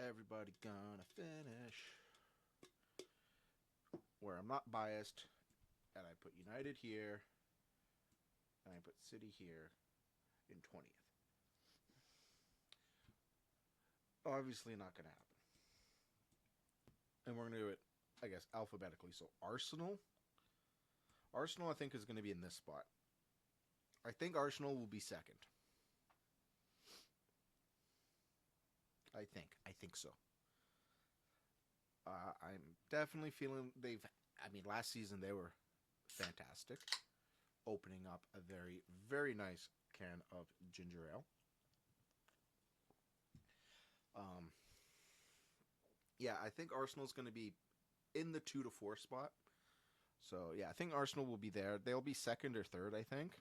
everybody gonna finish? Where I'm not biased, and I put United here, and I put City here in 20th. Obviously not gonna happen. And we're gonna do it, I guess, alphabetically. So Arsenal, I think, is going to be in this spot. I think Arsenal will be second. I think so. I'm definitely feeling they've. I mean, last season they were fantastic, opening up a very, very nice can of ginger ale. Um, yeah, I think Arsenal's going to be in the 2 to 4 spot. So yeah, I think Arsenal will be there. They'll be second or third, I think.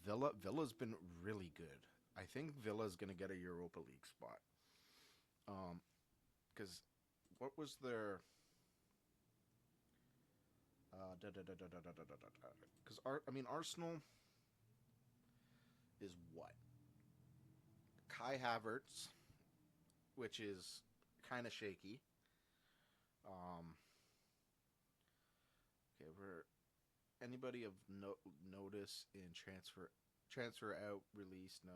Villa's been really good. I think Villa's going to get a Europa League spot. Because what was their because I mean Arsenal is what Kai Havertz, which is kind of shaky. Um, okay, we're anybody of notice in transfer out released? No,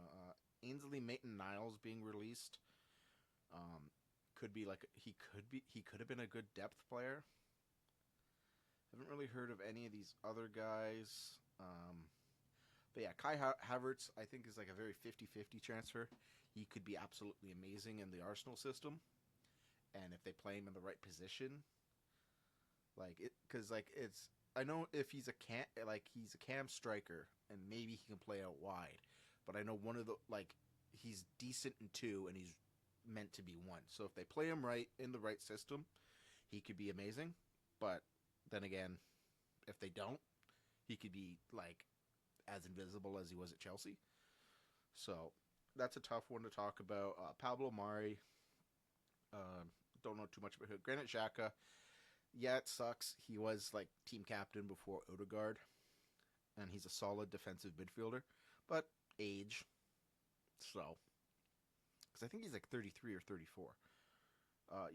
Ainsley Maitland-Niles being released. Um, could be like he could have been a good depth player. Haven't really heard of any of these other guys. But yeah, Kai Havertz, I think, is like a very 50-50 transfer. He could be absolutely amazing in the Arsenal system. And if they play him in the right position, like it, because like it's, I know if he's a cam striker, and maybe he can play out wide. But I know one of the he's decent in two, and he's meant to be one. So if they play him right in the right system, he could be amazing. But then again, if they don't, he could be like as invisible as he was at Chelsea. So that's a tough one to talk about. Pablo Mari, uh, don't know too much about him. Granit Xhaka, yeah, it sucks. He was like team captain before Odegaard, and he's a solid defensive midfielder, but age, so because I think he's like 33 or 34.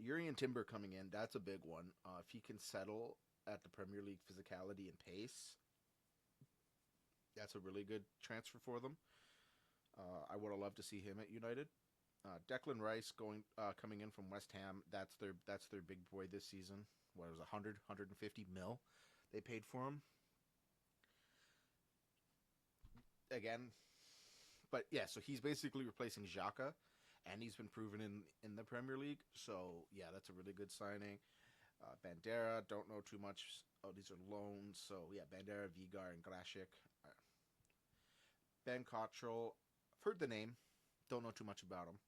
Urian Timber coming in, that's a big one. If he can settle at the Premier League physicality and pace, that's a really good transfer for them. I would have loved to see him at United. Declan Rice coming in from West Ham. That's their big boy this season. What was 150 mil they paid for him again. But yeah, so he's basically replacing Xhaka, and he's been proven in the Premier League. So yeah, that's a really good signing. Bandera, don't know too much. Oh, these are loans. So yeah, Bandera, Vigar, and Grashik. Ben Cottrell, I've heard the name, don't know too much about him.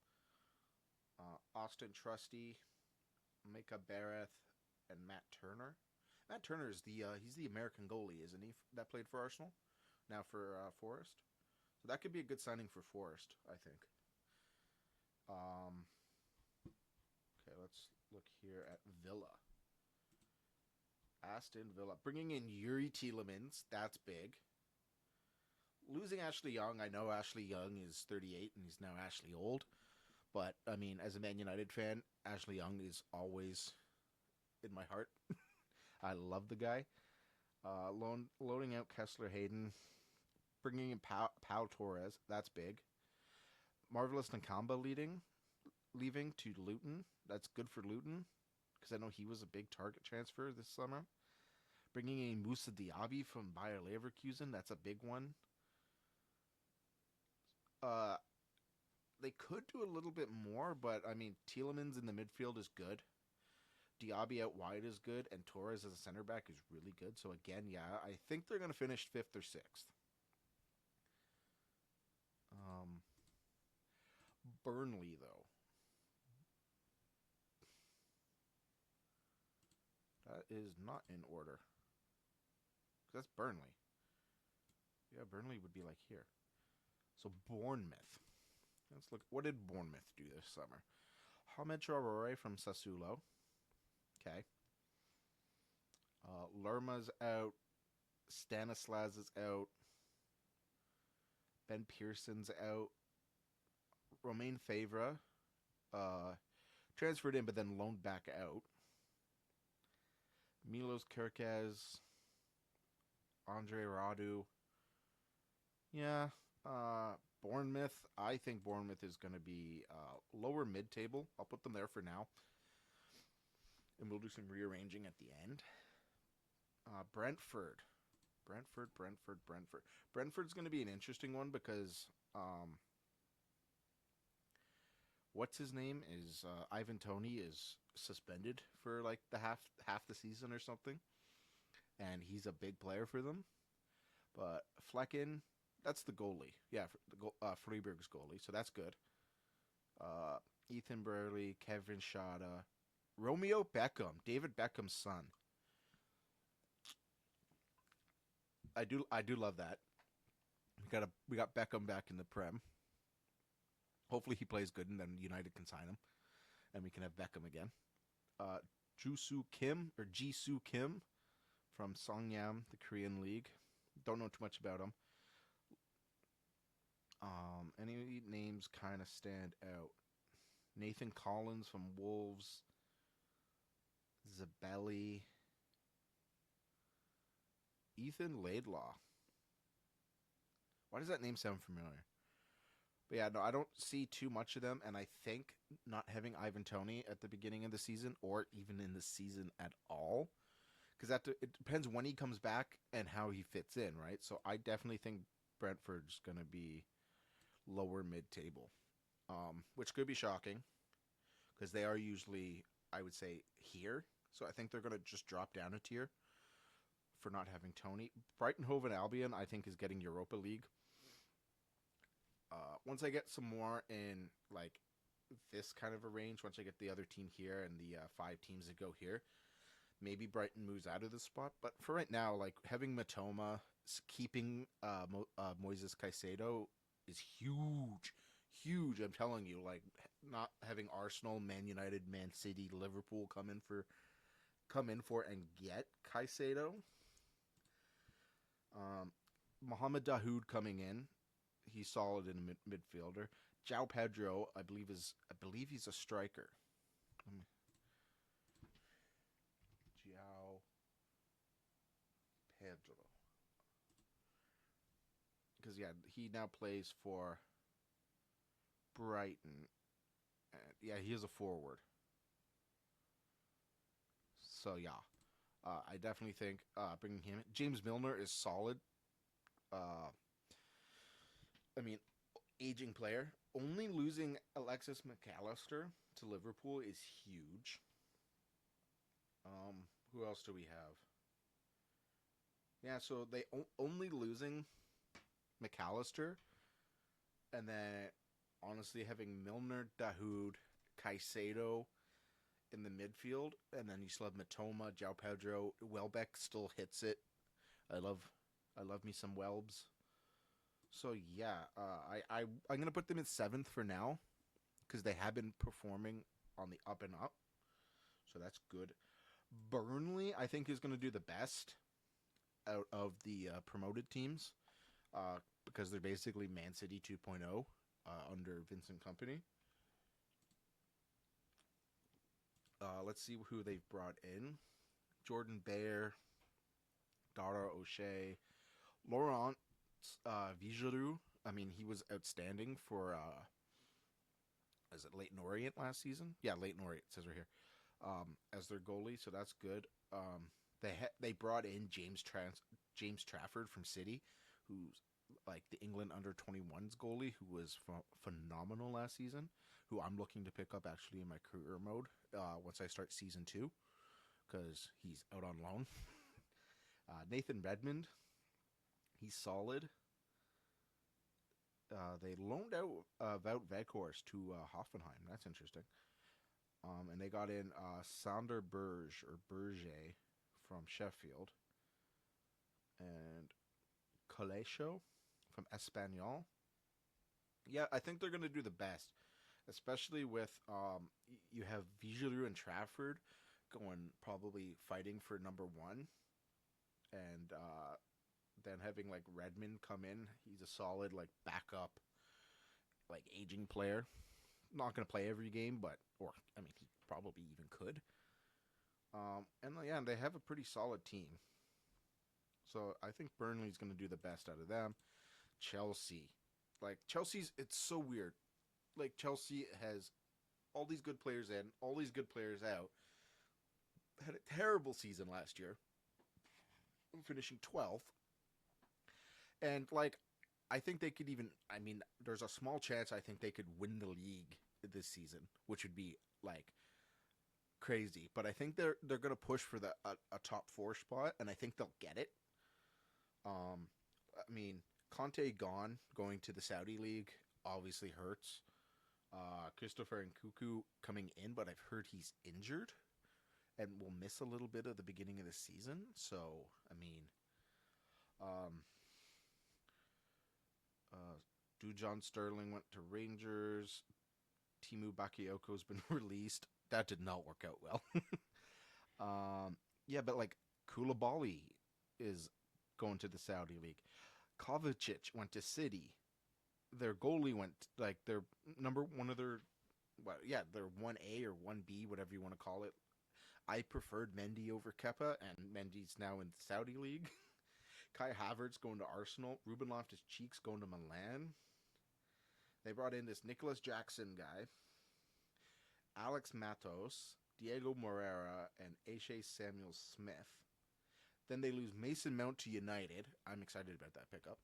Austin Trusty, Mika Bareth, and Matt Turner. Matt Turner is he's the American goalie, isn't he? That played for Arsenal, now for Forest. So that could be a good signing for Forest, I think. Um, okay, let's look here at Villa. Aston Villa bringing in Yuri Tielemans. That's big. Losing Ashley Young. I know Ashley Young is 38 and he's now Ashley Old. But, I mean, as a Man United fan, Ashley Young is always in my heart. I love the guy. Loading out Kessler Hayden. Bringing in Pau Torres. That's big. Marvelous Nakamba leaving to Luton. That's good for Luton, because I know he was a big target transfer this summer. Bringing in Moussa Diaby from Bayer Leverkusen. That's a big one. Uh, they could do a little bit more, but I mean, Tielemans in the midfield is good. Diaby out wide is good, and Torres as a center back is really good. So again, yeah, I think they're going to finish fifth or sixth. Um, Burnley though, that is not in order. 'Cause that's Burnley. Yeah, Burnley would be like here. So Bournemouth. Let's look. What did Bournemouth do this summer? Hamed Traore from Sassuolo. Okay. Lerma's out. Stanislas is out. Ben Pearson's out. Romain Favre. transferred in but then loaned back out. Milos Kerkez, Andre Radu. Yeah. Bournemouth. I think Bournemouth is going to be lower mid table. I'll put them there for now. And we'll do some rearranging at the end. Brentford. Brentford. Brentford's going to be an interesting one because what's his name is Ivan Toney is suspended for like the half the season or something, and he's a big player for them. But Flecken, that's the goalie. Yeah, Freiburg's goalie, so that's good. Ethan Burley, Kevin Shada, Romeo Beckham, David Beckham's son. I do love that. We got Beckham back in the Prem. Hopefully he plays good, and then United can sign him, and we can have Beckham again. Jisoo Kim or Jisoo Kim from Songyam, the Korean League. Don't know too much about him. Any names kind of stand out? Nathan Collins from Wolves. Zabelli. Ethan Laidlaw. Why does that name sound familiar? But yeah, no, I don't see too much of them, and I think not having Ivan Toney at the beginning of the season, or even in the season at all, because it depends when he comes back and how he fits in, right? So I definitely think Brentford's going to be lower mid-table, which could be shocking, because they are usually, I would say, here. So I think they're going to just drop down a tier for not having Toney. Brighton Hove and Albion, I think, is getting Europa League. Once I get some more in like this kind of a range, once I get the other team here and the 5 teams that go here, maybe Brighton moves out of the spot. But for right now, like having Matoma, keeping Moises Caicedo is huge, huge. I'm telling you, like not having Arsenal, Man United, Man City, Liverpool come in for and get Caicedo. Mohamed Dahoud coming in. He's solid in a midfielder. João Pedro, I believe he's a striker. João Pedro. Because yeah, he now plays for Brighton. Yeah, he is a forward. So yeah, I definitely think bringing him. James Milner is solid. I mean, aging player. Only losing Alexis McAllister to Liverpool is huge. Who else do we have? Yeah, so they only losing McAllister, and then honestly having Milner, Dahoud, Caicedo in the midfield, and then you still have Matoma, João Pedro. Welbeck still hits it. I love me some Welbs. So yeah, I'm gonna put them in 7th for now because they have been performing on the up and up, so that's good. Burnley, I think, is gonna do the best out of the promoted teams because they're basically Man City 2.0 under Vincent Kompany. Let's see who they've brought in: Jordan Bayer, Dara O'Shea, Laurent Vigeroux. I mean, he was outstanding for is it Leyton Orient last season? Yeah, Leyton Orient, it says right here, as their goalie, so that's good. They brought in James Trafford from City, who's like the England under-21s goalie, who was phenomenal last season, who I'm looking to pick up actually in my career mode once I start season 2, because he's out on loan. Nathan Redmond, he's solid. They loaned out Wout Weghorst to Hoffenheim. That's interesting. And they got in Sander Berge from Sheffield. And Colecho from Espanyol. Yeah, I think they're going to do the best. Especially with, you have Vigeroux and Trafford going, probably fighting for number 1. And then having like Redmond come in, he's a solid like backup, like aging player. not going to play every game, but or I mean, he probably even could. And yeah, they have a pretty solid team. So I think Burnley's going to do the best out of them. Chelsea, like Chelsea's, it's so weird. Like Chelsea has all these good players in, all these good players out. Had a terrible season last year, finishing 12th. And like, I think they could even. I mean, there's a small chance I think they could win the league this season, which would be like crazy. But I think they're gonna push for a top four spot, and I think they'll get it. I mean, Conte going to the Saudi league obviously hurts. Christopher and Cuckoo coming in, but I've heard he's injured and will miss a little bit of the beginning of the season. So I mean, um, Dujon Sterling went to Rangers. Timu Bakayoko's been released. That did not work out well. Yeah, but like Koulibaly is going to the Saudi league. Kovacic went to City. Their goalie went like their number one of their well, yeah, their 1A or 1B, whatever you want to call it. I preferred Mendy over Kepa, and Mendy's now in the Saudi league. Kai Havertz going to Arsenal. Ruben Loftus-Cheek's going to Milan. They brought in this Nicholas Jackson guy, Alex Matos, Diego Moreira, and Ache Samuel Smith. Then they lose Mason Mount to United. I'm excited about that pickup.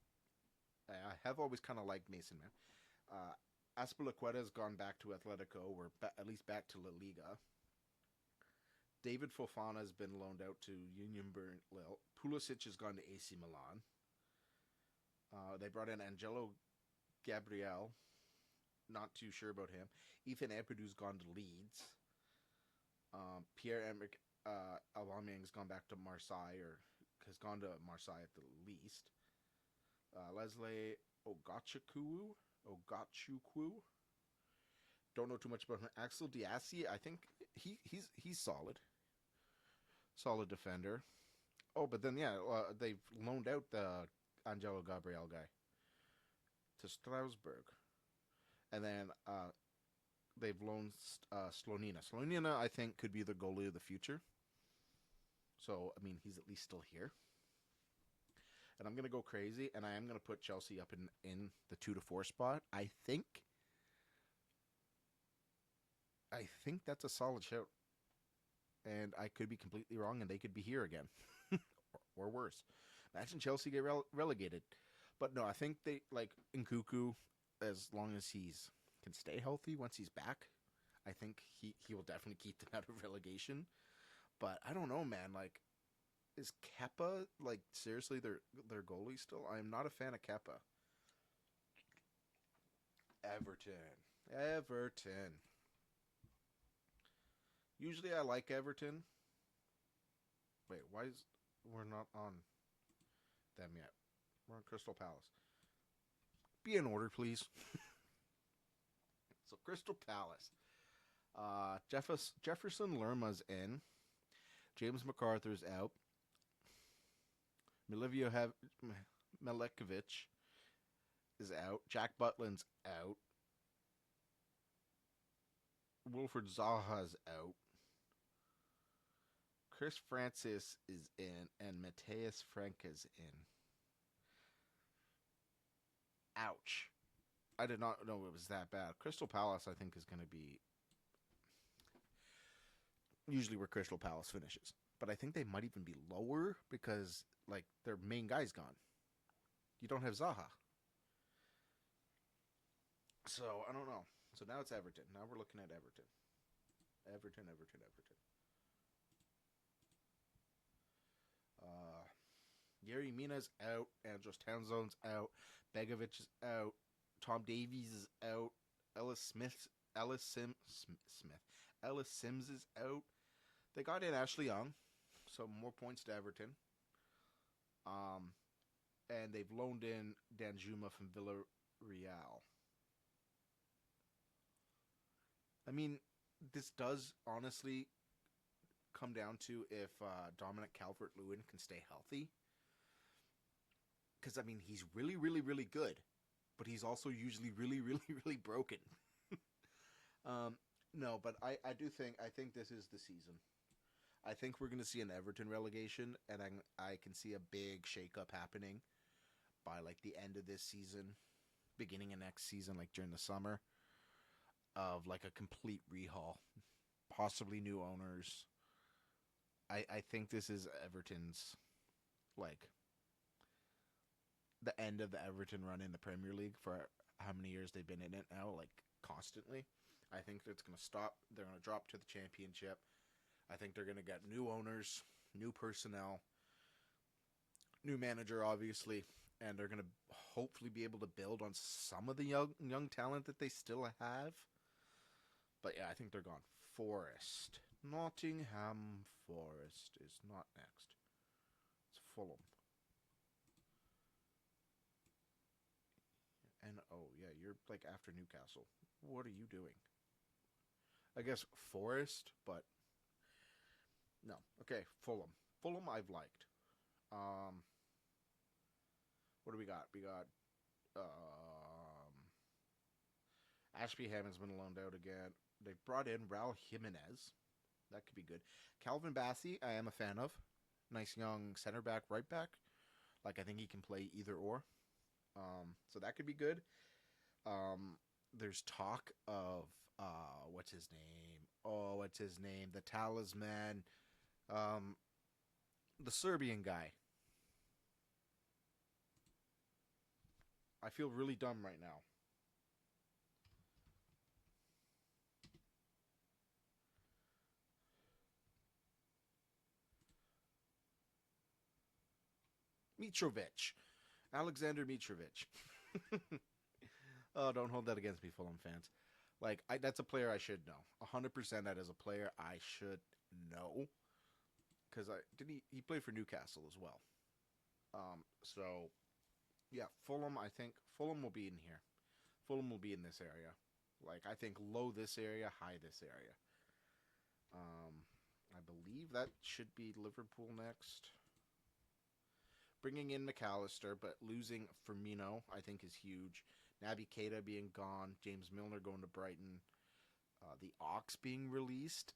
I have always kind of liked Mason Mount. Azpilicueta's gone back to Atletico, or at least back to La Liga. David Fofana's been loaned out to Union Berlin. Pulisic has gone to AC Milan. They brought in Angelo Gabriel. Not too sure about him. Ethan Ampadu's gone to Leeds. Pierre-Emerick Aubameyang's gone back to Marseille, or has gone to Marseille at the least. Leslie Ogachukwu. Don't know too much about him. Axel Diassi, I think he's solid. Solid defender. Oh, but then yeah, they've loaned out the Angelo Gabriel guy to Strasbourg. And then they've loaned Slonina. Slonina, I think, could be the goalie of the future. So, I mean, he's at least still here. And I'm going to go crazy, and I am going to put Chelsea up in the 2 to 4 spot. I think that's a solid shout. And I could be completely wrong, and they could be here again. or worse. Imagine Chelsea get relegated. But no, I think they, like, Nkunku, as long as he's can stay healthy once he's back, I think he will definitely keep them out of relegation. But I don't know, man. Like, is Kepa, like, seriously their goalie still? I am not a fan of Kepa. Everton. Usually I like Everton. Wait, why is we're not on them yet? We're on Crystal Palace. Be in order, please. So Crystal Palace. Jefferson Lerma's in. James MacArthur's out. Milekovic is out. Jack Butland's out. Wilfred Zaha's out. Chris Francis is in, and Mateus Franca's in. Ouch. I did not know it was that bad. Crystal Palace, I think, is going to be usually where Crystal Palace finishes. But I think they might even be lower because, like, their main guy's gone. You don't have Zaha. So, I don't know. So now it's Everton. Now we're looking at Everton. Everton. Gary Mina's out. Andros Townsend's out. Begovic is out. Tom Davies is out. Ellis Sims is out. They got in Ashley Young, so more points to Everton. And they've loaned in Danjuma from Villarreal. I mean, this does honestly come down to if Dominic Calvert-Lewin can stay healthy. Because, I mean, he's really, really, really good. But he's also usually really, really, really broken. Um, no, but I think this is the season. I think we're going to see an Everton relegation, and I can see a big shakeup happening by like the end of this season, beginning of next season, like during the summer, of like a complete rehaul, possibly new owners. I think this is Everton's like the end of the Everton run in the Premier League for how many years they've been in it now, like constantly. I think it's going to stop. They're going to drop to the championship. I think they're going to get new owners, new personnel, new manager, obviously, and they're going to hopefully be able to build on some of the young talent that they still have. But yeah, I think they're gone. Forest, Nottingham Forest is not next. It's Fulham. And oh yeah, you're like after Newcastle. What are you doing? I guess Forest, but no. Okay, Fulham. Fulham I've liked. Um, what do we got? We got Ashby Hammond's been loaned out again. They brought in Raul Jimenez. That could be good. Calvin Bassey, I am a fan of. Nice young center back, right back. Like I think he can play either or. So that could be good. Um, there's talk of what's his name? Oh, what's his name? The talisman. Um, the Serbian guy. I feel really dumb right now. Mitrovic. Alexander Mitrovic. Oh, don't hold that against me, Fulham fans. Like, that's a player I should know. 100% that is a player I should know. Because he played for Newcastle as well. So, yeah, Fulham, I think Fulham will be in here. Fulham will be in this area. Like, I think low this area, high this area. Um, I believe that should be Liverpool next. Bringing in McAllister, but losing Firmino, I think, is huge. Naby Keita being gone, James Milner going to Brighton, the Ox being released.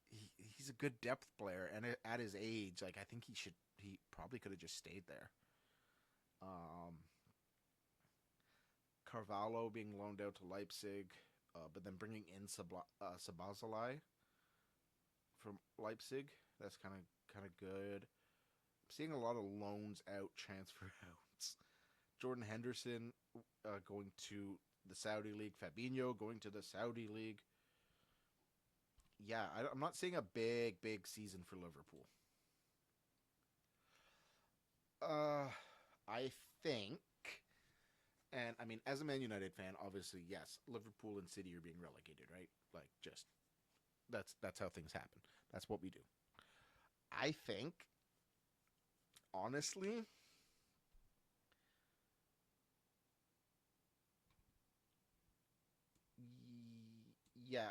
He's a good depth player, and at his age, like I think he probably could have just stayed there. Um, Carvalho being loaned out to Leipzig, but then bringing in Sabazalai from Leipzig. That's kind of good. I'm seeing a lot of loans out, transfer outs. Jordan Henderson going to the Saudi League. Fabinho going to the Saudi League. Yeah, I'm not seeing a big season for Liverpool. Uh, I think, and I mean, as a Man United fan, obviously, yes, Liverpool and City are being relegated, right? Like, just that's how things happen. That's what we do. I think, honestly, yeah.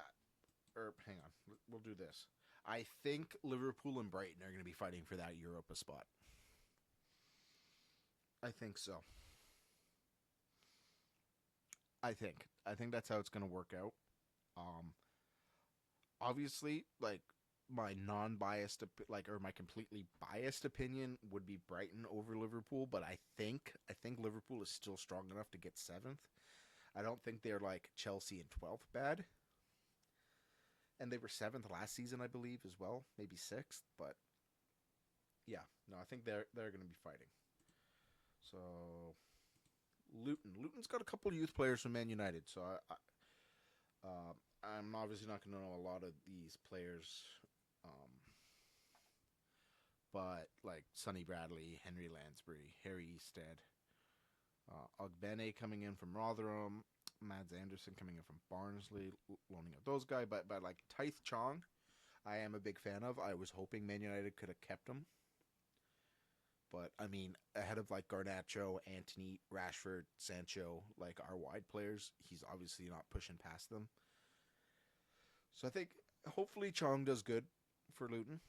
Or hang on, we'll do this. I think Liverpool and Brighton are going to be fighting for that Europa spot. I think so. I think that's how it's going to work out. Um, obviously, like my non-biased, like or my completely biased opinion would be Brighton over Liverpool, but I think Liverpool is still strong enough to get seventh. I don't think they're like Chelsea in 12th bad, and they were seventh last season, I believe, as well, maybe sixth. But yeah, no, I think they're going to be fighting. So Luton's got a couple of youth players from Man United, so I'm obviously not going to know a lot of these players, um, but like Sonny Bradley, Henry Lansbury, Harry Easted, Ogbene coming in from Rotherham, Mads Anderson coming in from Barnsley, loaning out those guys. But like Tyth Chong, I am a big fan of. I was hoping Man United could have kept him, but I mean, ahead of like Garnacho, Anthony, Rashford, Sancho, like our wide players, he's obviously not pushing past them. So I think hopefully Chong does good for Luton.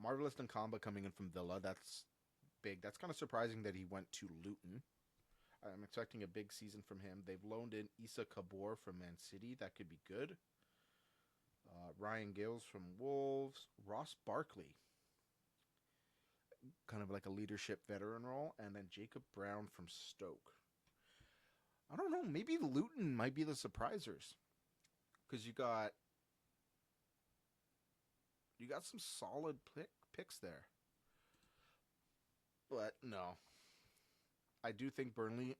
Marvelous Nkamba coming in from Villa. That's big. That's kind of surprising that he went to Luton. I'm expecting a big season from him. They've loaned in Issa Kabor from Man City. That could be good. Ryan Gales from Wolves. Ross Barkley, kind of like a leadership veteran role. And then Jacob Brown from Stoke. I don't know. Maybe Luton might be the surprisers. Because you got some solid picks there. But no, I do think Burnley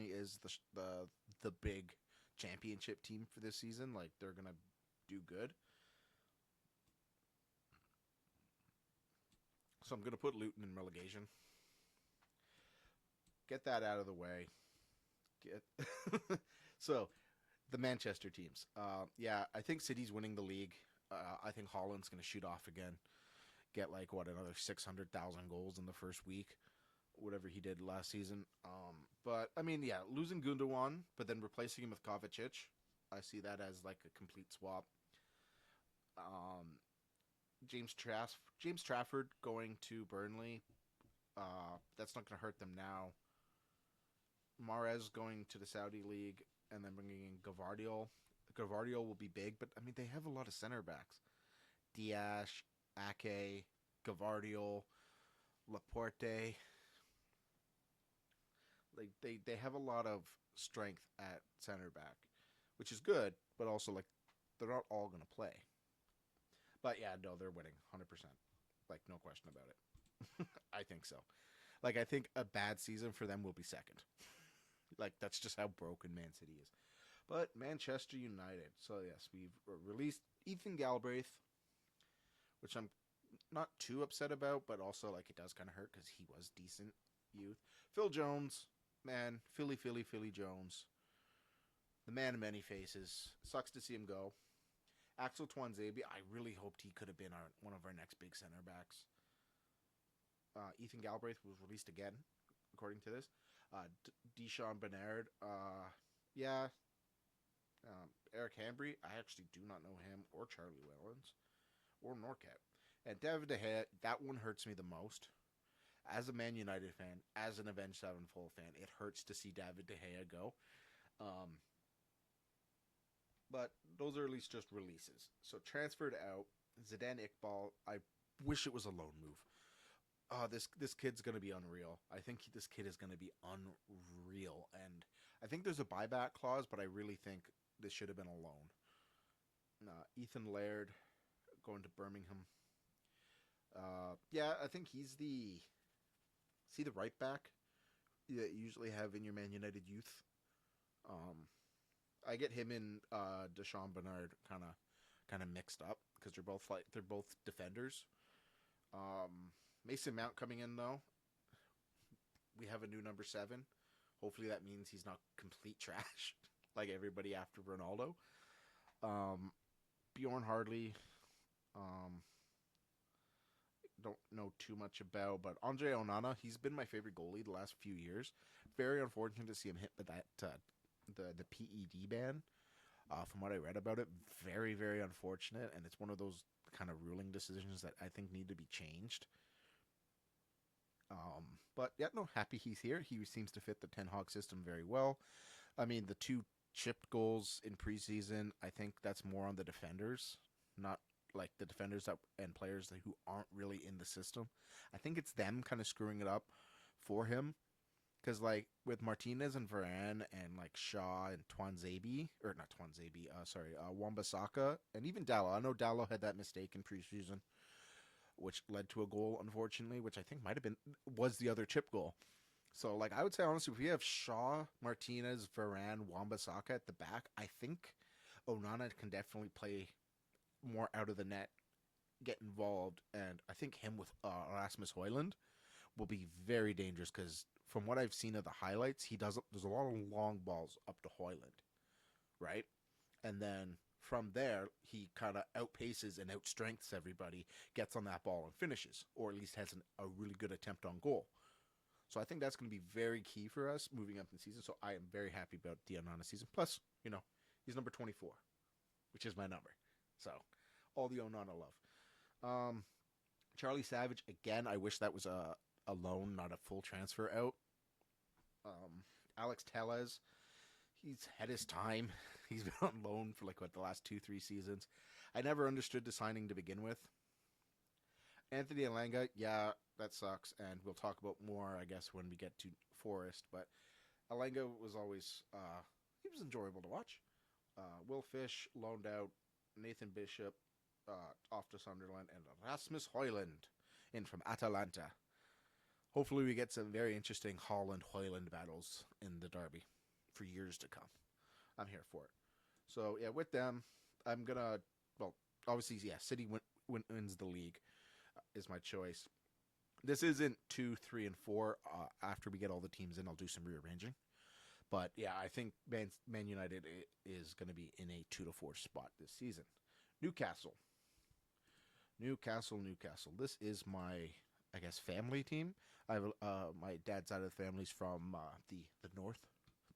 is the big championship team for this season. Like they're gonna do good. So I'm gonna put Luton in relegation. Get that out of the way. Get so the Manchester teams. Yeah, I think City's winning the league. I think Holland's gonna shoot off again. Get like what another 600,000 goals in the first week, whatever he did last season. But I mean, yeah, losing Gundogan, but then replacing him with Kovacic, I see that as like a complete swap. Um, James Trafford going to Burnley, that's not going to hurt them now. Mahrez going to the Saudi League, and then bringing in Gavardiol. Gavardiol will be big, but I mean they have a lot of center backs: Diaz, Ake, Gavardiol, Laporte. Like they have a lot of strength at center back, which is good, but also like they're not all gonna play. But yeah, no, they're winning 100%. Like no question about it. I think so. Like I think a bad season for them will be second. Like that's just how broken Man City is. But Manchester United. So yes, we've released Ethan Galbraith, which I'm not too upset about, but also like it does kind of hurt because he was decent youth. Phil Jones, man, Philly Jones, the man of many faces. Sucks to see him go. Axel Twanzebe, I really hoped he could have been one of our next big center backs. Ethan Galbraith was released again, according to this. Deshaun Bernard, yeah. Eric Hambry, I actually do not know him or Charlie Wellens or Norcat. And David De Gea, that one hurts me the most. As a Man United fan, as an Avenged Sevenfold fan, it hurts to see David De Gea go. Um, but those are at least just releases. So transferred out, Zidane Iqbal, I wish it was a loan move. This kid's gonna be unreal. I think this kid is gonna be unreal, and I think there's a buyback clause, but I really think this should have been a loan. Ethan Laird going to Birmingham. Yeah, I think he's the right back that you usually have in your Man United youth. I get him and Deshaun Bernard kind of mixed up because they're both defenders. Mason Mount coming in though. We have a new number 7. Hopefully that means he's not complete trash like everybody after Ronaldo. Bjorn Hardley. Don't know too much about, but Andre Onana, he's been my favorite goalie the last few years. Very unfortunate to see him hit the PED ban. From what I read about it, very unfortunate, and it's one of those kind of ruling decisions that I think need to be changed. But yeah, no, happy he's here. He seems to fit the Ten Hag system very well. I mean, the 2 chipped goals in preseason, I think that's more on the defenders, not like the defenders and players who aren't really in the system. I think it's them kind of screwing it up for him. Because like with Martinez and Varane and like Shaw and Twanzebe, or not Twanzebe, Wan-Bissaka, and even Dallo. I know Dallo had that mistake in preseason, which led to a goal, unfortunately, which I think was the other chip goal. So, like, I would say, honestly, if we have Shaw, Martinez, Varane, Wan-Bissaka at the back, I think Onana can definitely play more out of the net, get involved, and I think him with Rasmus Højlund will be very dangerous because from what I've seen of the highlights, there's a lot of long balls up to Højlund, right? And then from there, he kind of outpaces and outstrengths everybody, gets on that ball and finishes, or at least has a really good attempt on goal. So I think that's going to be very key for us moving up in the season. So I am very happy about the Onana season. Plus, he's number 24, which is my number. So all the Onana love. Charlie Savage, again, I wish that was a loan, not a full transfer out. Alex Tellez, he's had his time. He's been on loan for like what the last 2 3 seasons. I never understood the signing to begin with. Anthony Alanga, yeah, that sucks, and we'll talk about more, I guess, when we get to Forest. But Alanga was always he was enjoyable to watch. Will Fish loaned out, Nathan Bishop off to Sunderland, and Rasmus Hoyland in from Atalanta. Hopefully, we get some very interesting Holland Hoyland battles in the derby for years to come. I'm here for it. So yeah, with them, I'm gonna well, obviously, yeah, City wins the league is my choice. This isn't 2, 3, and 4. After we get all the teams in, I'll do some rearranging. But yeah, I think Man United is going to be in a 2 to 4 spot this season. Newcastle, Newcastle. This is my, I guess, family team. I have my dad's side of the family's from the north,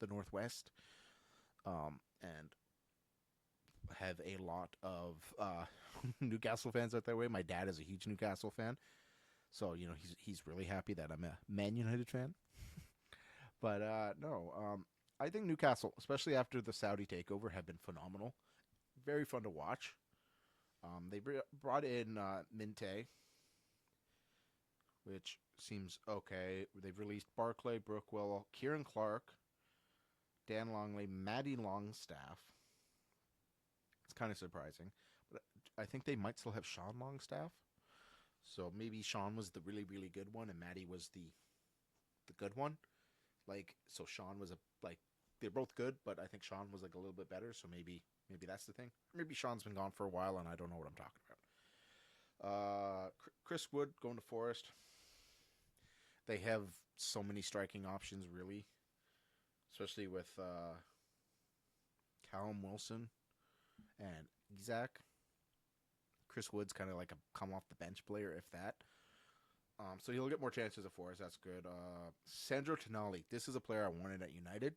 the northwest, and have a lot of Newcastle fans out that way. My dad is a huge Newcastle fan, so he's really happy that I'm a Man United fan. But no, I think Newcastle, especially after the Saudi takeover, have been phenomenal. Very fun to watch. They brought in Minte, which seems okay. They've released Barclay, Brookwell, Kieran Clark, Dan Longley, Matty Longstaff. It's kind of surprising, but I think they might still have Sean Longstaff. So maybe Sean was the really really good one, and Matty was the good one. Like so, Sean was they're both good, but I think Sean was like a little bit better. So maybe that's the thing. Maybe Sean's been gone for a while, and I don't know what I'm talking about. Chris Wood going to Forest. They have so many striking options, really, especially with Callum Wilson and Isaac. Chris Wood's kind of like a come off the bench player, if that. So he'll get more chances at Forest. That's good. Sandro Tonali. This is a player I wanted at United.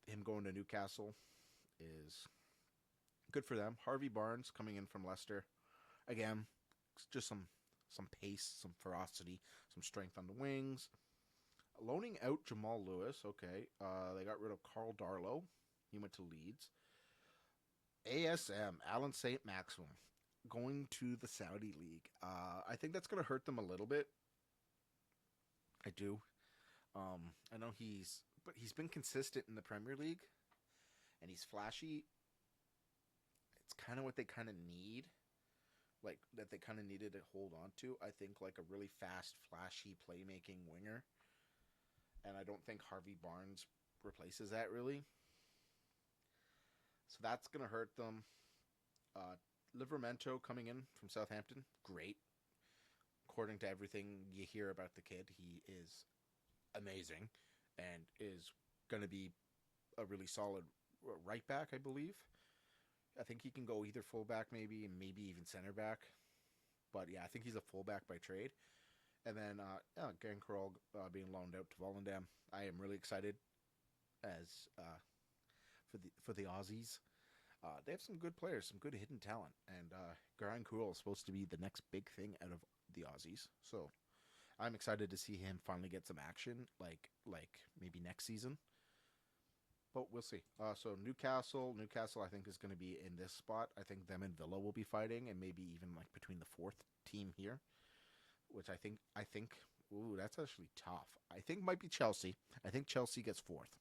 Him going to Newcastle is good for them. Harvey Barnes coming in from Leicester. Again, just some pace, some ferocity, some strength on the wings. Loaning out Jamal Lewis. Okay. They got rid of Carl Darlow. He went to Leeds. ASM, Alan St. Maximum, going to the Saudi League. I think that's going to hurt them a little bit. I do. I know he's been consistent in the Premier League, and he's flashy. It's kind of what they kind of need, like that they kind of needed to hold on to. I think like a really fast, flashy playmaking winger, and I don't think Harvey Barnes replaces that really. So that's going to hurt them. Livramento coming in from Southampton. Great. According to everything you hear about the kid, he is amazing and is going to be a really solid right back, I believe. I think he can go either fullback maybe, and maybe even center back. But yeah, I think he's a fullback by trade. And then Garen Kroll being loaned out to Volendam. I am really excited as for the Aussies. They have some good players, some good hidden talent, and Garen Kroll is supposed to be the next big thing out of the Aussies. So I'm excited to see him finally get some action, like maybe next season. But we'll see. So Newcastle, I think is going to be in this spot. I think them and Villa will be fighting, and maybe even like between the fourth team here, which I think. Ooh, that's actually tough. I think might be Chelsea. I think Chelsea gets fourth.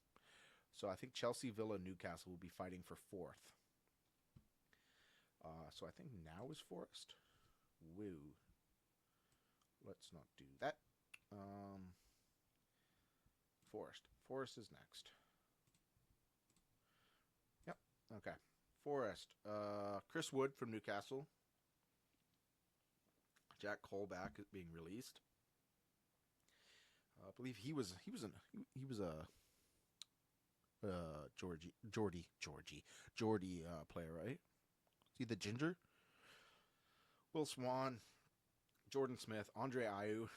So I think Chelsea, Villa, Newcastle will be fighting for fourth. So I think now is Forest. Woo. Let's not do that. Forest. Forest is next. Yep. Okay. Forest. Chris Wood from Newcastle. Jack Colback is being released. I believe he was a Geordie player, right? Is he the ginger? Will Swan, Jordan Smith, Andre Ayew,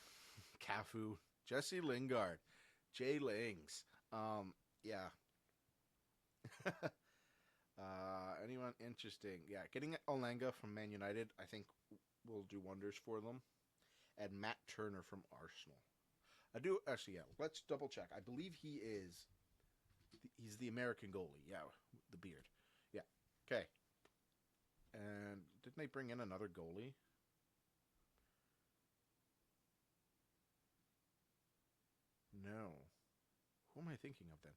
Cafu, Jesse Lingard, Jay Lings. Yeah. Anyone interesting? Yeah, getting Olanga from Man United, I think will do wonders for them. And Matt Turner from Arsenal. I do actually. Yeah, let's double check. I believe he's the American goalie. Yeah, the beard. Yeah. Okay. And didn't they bring in another goalie? No. Who am I thinking of then?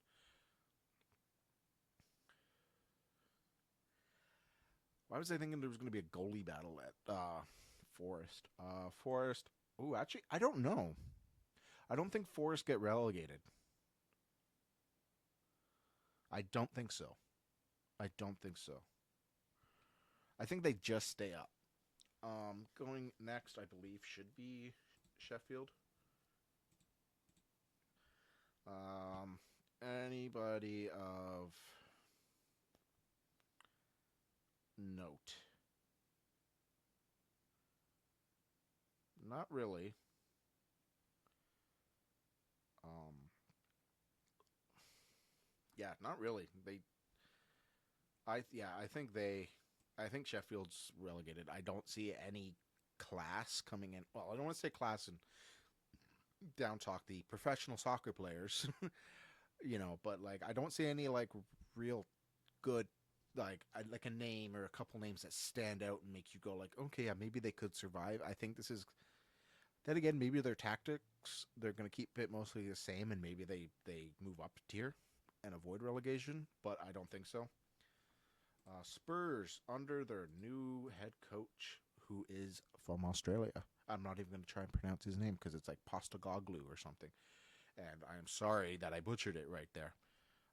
Why was I thinking there was going to be a goalie battle at Forest? Forest. Oh, actually, I don't know. I don't think Forest get relegated. I don't think so. I don't think so. I think they just stay up. Going next, I believe, should be Sheffield. Um, Anybody of note? Not really. Um, yeah, not really. I think Sheffield's relegated. I don't see any class coming in. Well, I don't want to say class and down talk the professional soccer players, but like I don't see any like real good like a name or a couple names that stand out and make you go like, okay, yeah, maybe they could survive. I think this is then again, maybe their tactics they're going to keep it mostly the same, and maybe they move up tier and avoid relegation. But I don't think so. Spurs under their new head coach, who is from Australia. I'm not even going to try and pronounce his name because it's like Postagoglu or something. And I am sorry that I butchered it right there.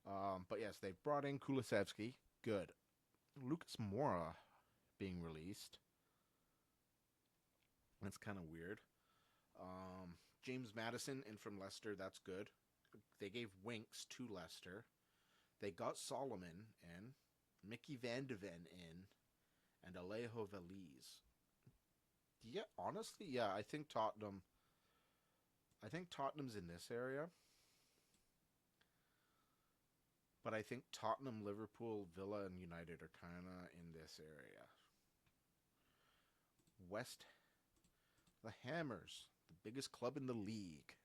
But yes, they've brought in Kulisevsky. Good. Lucas Mora being released. That's kind of weird. James Madison in from Leicester. That's good. They gave Winks to Leicester. They got Solomon in, Mickey Van de Ven in, and Alejo Veliz. Yeah, honestly, yeah, I think Tottenham. I think Tottenham's in this area, but I think Tottenham, Liverpool, Villa, and United are kind of in this area. West, the Hammers, the biggest club in the league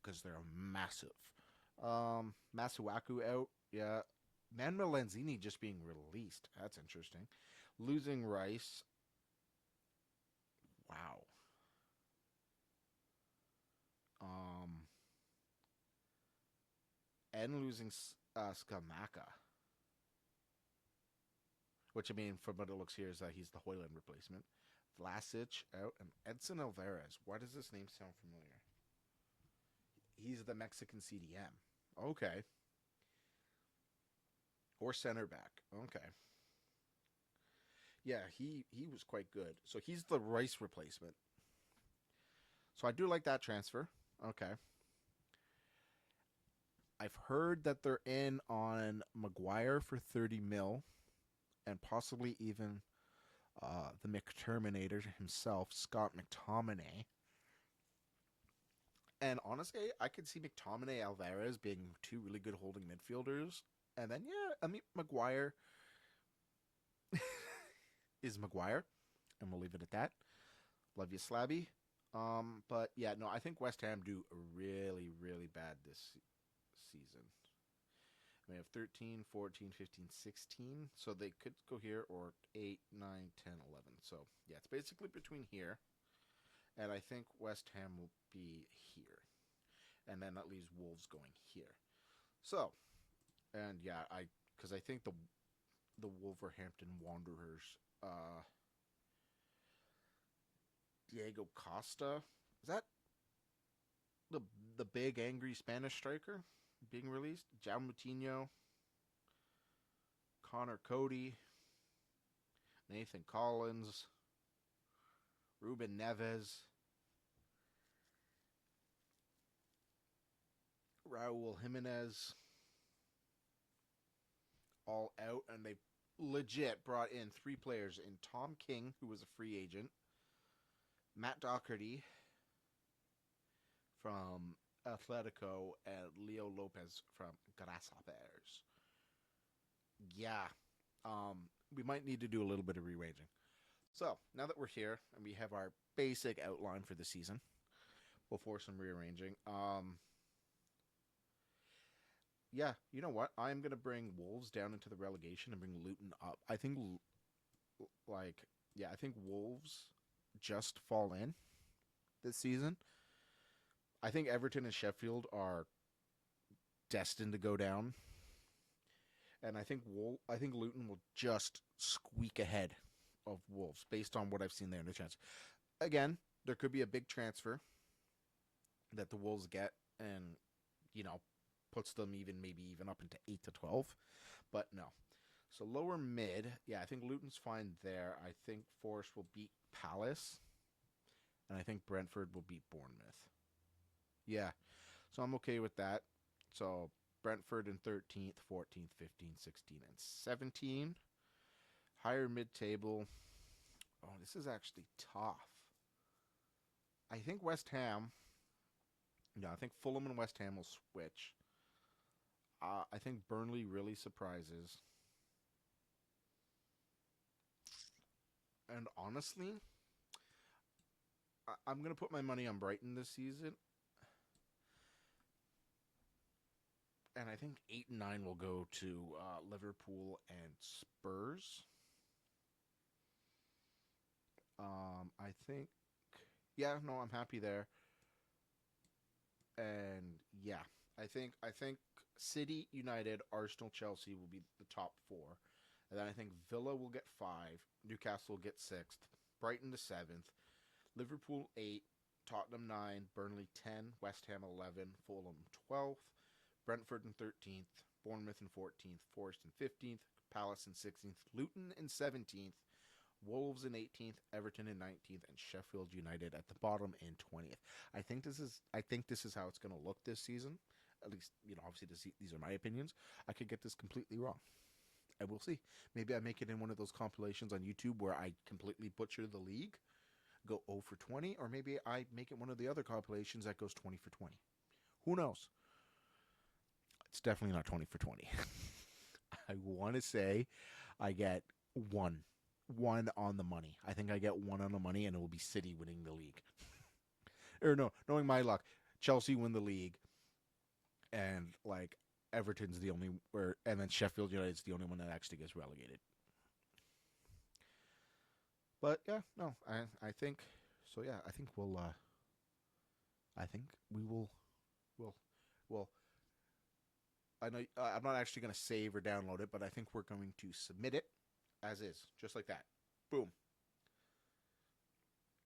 because they're massive. Masuaku out, yeah. Manuel Lanzini just being released. That's interesting. Losing Rice. Wow. Um, and losing Skamaka, which I mean, from what it looks here, is that he's the Hoyland replacement. Vlasic out and Edson Alvarez. Why does this name sound familiar? He's the Mexican CDM. Okay. Or center back. Okay. Yeah, he was quite good. So he's the Rice replacement. So I do like that transfer. Okay. I've heard that they're in on Maguire for 30 mil and possibly even the McTerminator himself, Scott McTominay. And honestly, I could see McTominay Alvarez being two really good holding midfielders. And then, yeah, I mean, Maguire is Maguire. And we'll leave it at that. Love you, Slabby. But yeah, no, I think West Ham do really, really bad this season. We have 13, 14, 15, 16. So they could go here or 8, 9, 10, 11. So yeah, it's basically between here. And I think West Ham will be here. And then that leaves Wolves going here. So, and yeah, because I think the Wolverhampton Wanderers, Diego Costa, is that the the big angry Spanish striker being released? Jao Moutinho, Connor Cody, Nathan Collins, Ruben Neves, Raul Jimenez, all out, and they legit brought in three players in Tom King, who was a free agent, Matt Doherty from Atletico, and Leo Lopez from Grasshoppers. Yeah, we might need to do a little bit of rearranging. So now that we're here and we have our basic outline for the season, will force some rearranging. Yeah, you know what? I'm gonna bring Wolves down into the relegation and bring Luton up. I think like yeah, I think Wolves just fall in this season. I think Everton and Sheffield are destined to go down, and I think Luton will just squeak ahead of Wolves based on what I've seen there in the chance. Again, there could be a big transfer that the Wolves get, and you know puts them even up into 8 to 12, but no. So lower mid, yeah, I think Luton's fine there. I think Forest will beat Palace, and I think Brentford will beat Bournemouth. Yeah, so I'm okay with that. So Brentford in 13th, 14th, 15th, 16th, and 17. Higher mid table. Oh, this is actually tough. I think West Ham. Yeah, I think Fulham and West Ham will switch. I think Burnley really surprises. And honestly, I'm going to put my money on Brighton this season. And I think 8 and 9 will go to Liverpool and Spurs. I think, yeah, no, I'm happy there. And yeah, I think City, United, Arsenal, Chelsea will be the top four, and then I think Villa will get five, Newcastle will get sixth, Brighton to seventh, Liverpool 8, Tottenham 9, Burnley 10, West Ham 11, Fulham 12th, Brentford in 13th, Bournemouth in 14th, Forest in 15th, Palace in 16th, Luton in 17th, Wolves in 18th, Everton in 19th, and Sheffield United at the bottom in 20th. I think this is how it's going to look this season. At least, obviously these are my opinions. I could get this completely wrong. I will see. Maybe I make it in one of those compilations on YouTube where I completely butcher the league, go 0 for 20, or maybe I make it one of the other compilations that goes 20 for 20. Who knows? It's definitely not 20 for 20. I want to say I get one on the money. I think I get one on the money, and it will be City winning the league. Or no, knowing my luck, Chelsea win the league, and like Everton's the only, and then Sheffield United's the only one that actually gets relegated. But yeah, no, I think so. Yeah, I think I think we will, will, will. I know I'm not actually going to save or download it, but I think we're going to submit it as is, just like that. Boom.